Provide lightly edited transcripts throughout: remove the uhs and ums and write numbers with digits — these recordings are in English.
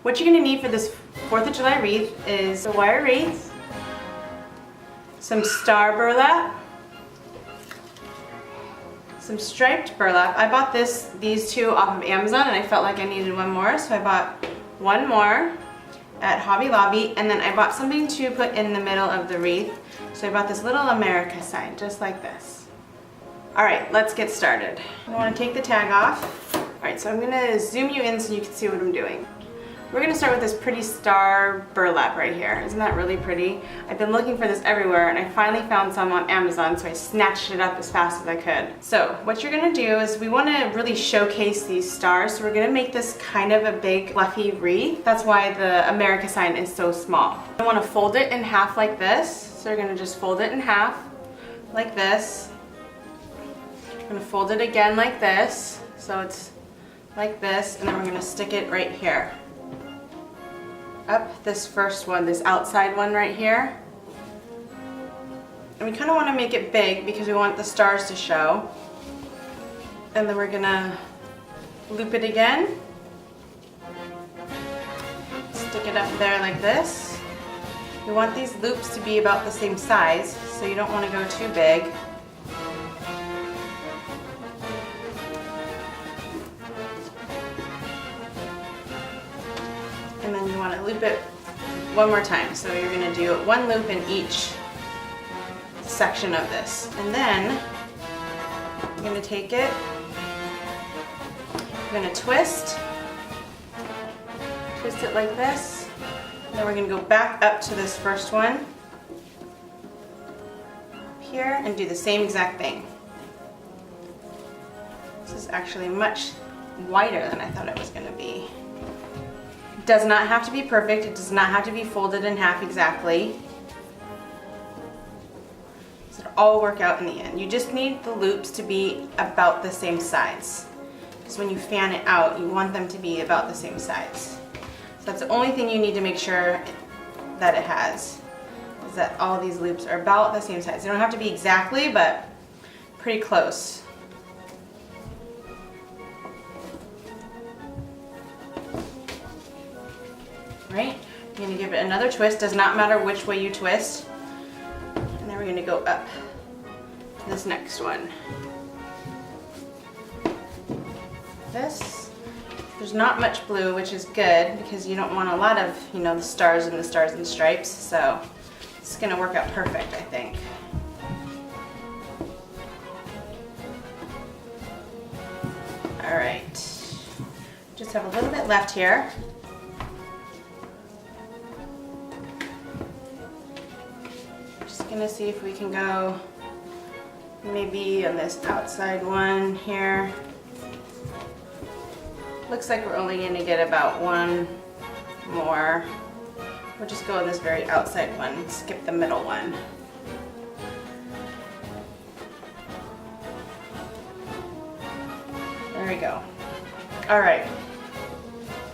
What you're going to need for this 4th of July wreath is a wire wreath, some star burlap, some striped burlap. I bought these two off of Amazon and I felt like I needed one more, so I bought one more at Hobby Lobby, and then I bought something to put in the middle of the wreath. So I bought this little America sign, just like this. Alright, let's get started. I want to take the tag off. Alright, so I'm going to zoom you in so you can see what I'm doing. We're going to start with this pretty star burlap right here. Isn't that really pretty? I've been looking for this everywhere and I finally found some on Amazon, so I snatched it up as fast as I could. So what you're going to do is we want to really showcase these stars, so we're going to make this kind of a big fluffy wreath. That's why the America sign is so small. I want to fold it in half like this. So you're going to just fold it in half like this. We're going to fold it again like this, so it's like this, and then we're going to stick it right here. Up this first one, this outside one right here. And we kind of want to make it big because we want the stars to show. And then we're going to loop it again. Stick it up there like this. We want these loops to be about the same size, so you don't want to go too big. And then you want to loop it one more time. So you're going to do one loop in each section of this. And then you're going to take it, you're going to twist it like this. And then we're going to go back up to this first one up here and do the same exact thing. This is actually much wider than I thought it was going to be. It does not have to be perfect. It does not have to be folded in half exactly. So it'll all work out in the end. You just need the loops to be about the same size. Because when you fan it out, you want them to be about the same size. So that's the only thing you need to make sure that it has, is that all these loops are about the same size. They don't have to be exactly, but pretty close. Right? You're going to give it another twist. Does not matter which way you twist. And then we're going to go up to this next one. This. There's not much blue, which is good because you don't want a lot of, the stars and the stars and stripes. So it's going to work out perfect, I think. All right. Just have a little bit left here. Gonna see if we can go maybe on this outside one here. Looks like we're only gonna get about one more. We'll just go on this very outside one, skip the middle one. There we go. All right.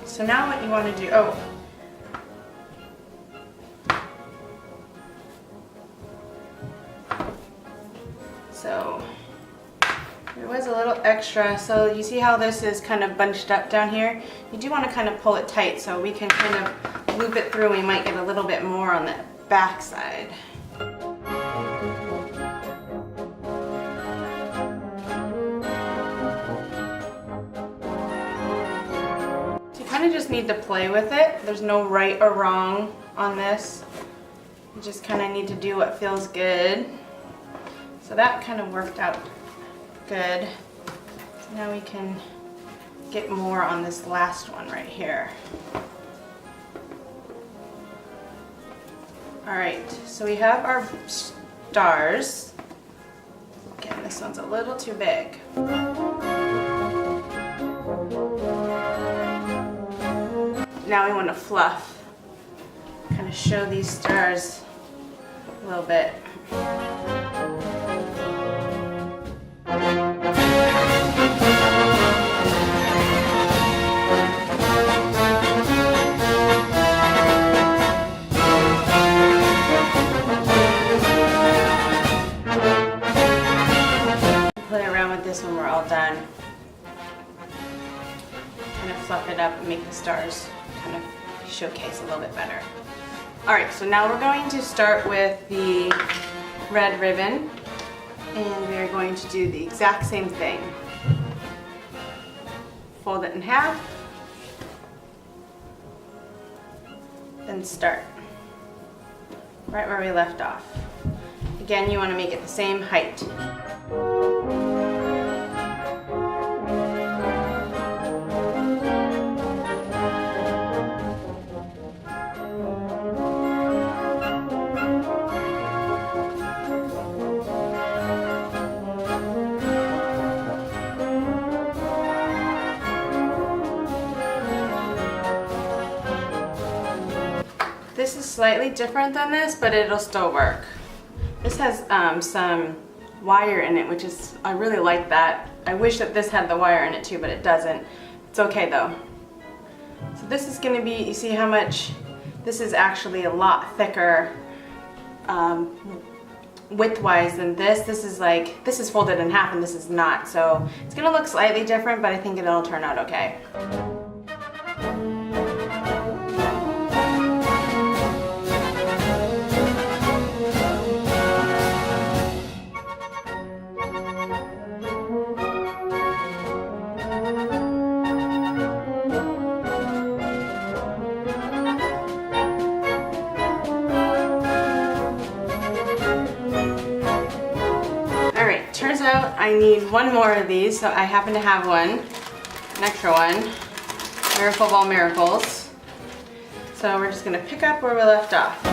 So now what you want to do, so there was a little extra. So you see how this is kind of bunched up down here? You do want to kind of pull it tight so we can kind of loop it through. We might get a little bit more on the back side. So you kind of just need to play with it. There's no right or wrong on this. You just kind of need to do what feels good. So that kind of worked out good. So now we can get more on this last one right here. All right, so we have our stars. Again, this one's a little too big. Now we want to fluff, kind of show these stars a little bit. Play around with this when we're all done. Kind of fluff it up and make the stars kind of showcase a little bit better. Alright, so now we're going to start with the red ribbon, and we are going to do the exact same thing. Fold it in half, then start right where we left off. Again, you want to make it the same height. This is slightly different than this, but it'll still work. This has some wire in it, which is, I really like that. I wish that this had the wire in it too, but it doesn't. It's okay though. So this is going to be, you see how much, this is actually a lot thicker width-wise than this. This is folded in half and this is not. So it's going to look slightly different, but I think it'll turn out okay. Turns out I need one more of these, so I happen to have one, an extra one, Miracle Ball Miracles. So we're just going to pick up where we left off.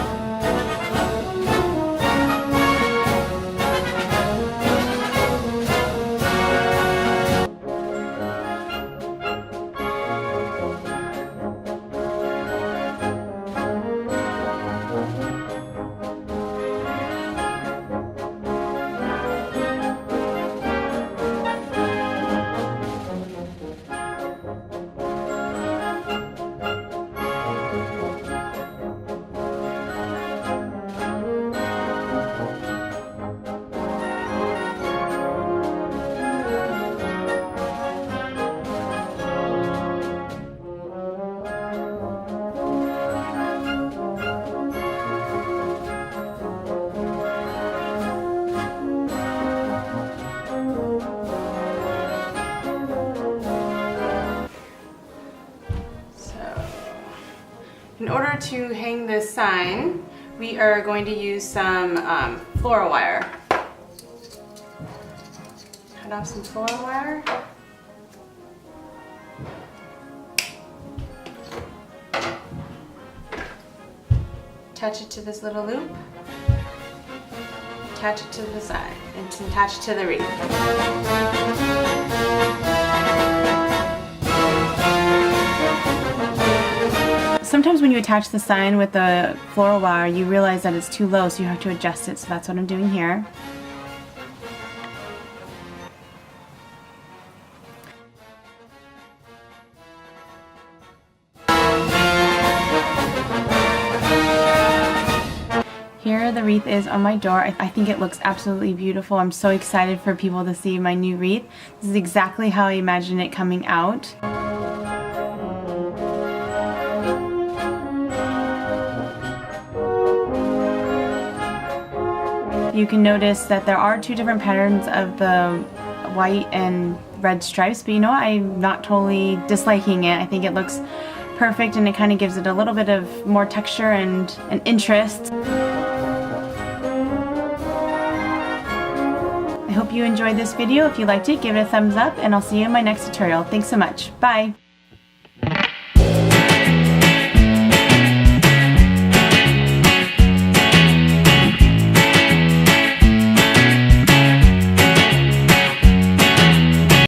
In order to hang this sign, we are going to use some floral wire. Cut off some floral wire. Attach it to this little loop. Attach it to the side and attach it to the wreath. Sometimes when you attach the sign with the floral wire, you realize that it's too low, so you have to adjust it. So that's what I'm doing here. Here the wreath is on my door. I think it looks absolutely beautiful. I'm so excited for people to see my new wreath. This is exactly how I imagine it coming out. You can notice that there are two different patterns of the white and red stripes, but you know, I'm not totally disliking it. I think it looks perfect and it kind of gives it a little bit of more texture and interest. I hope you enjoyed this video. If you liked it, give it a thumbs up and I'll see you in my next tutorial. Thanks so much. Bye!